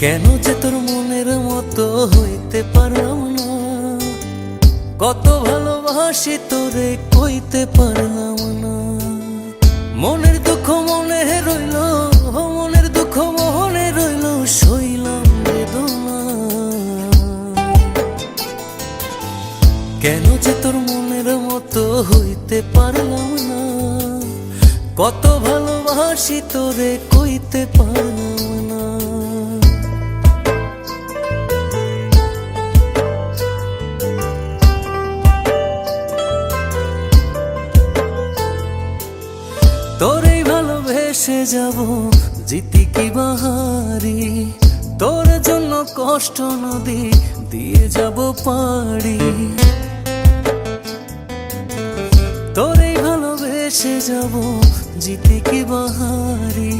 কেন যে তোর মনের মতো হইতে পারলাম না, কত ভালোবাসি তোরে কইতে পারলাম না। মনের দুঃখ মনে রইল, মনের দুঃখ মনে রইল, সইলাম বেদনা। কেন যে তোর মনের মতো হইতে পারলাম না, কত ভালোবাসি তোরে কইতে পারলাম না। তোরেই ভালোবেসে যাব জিতি কি বাহারি, তোর জন্য কষ্ট নদী দিয়ে যাব পাড়ি। তোরেই ভালোবেসে যাব জিতি কি বাহারি।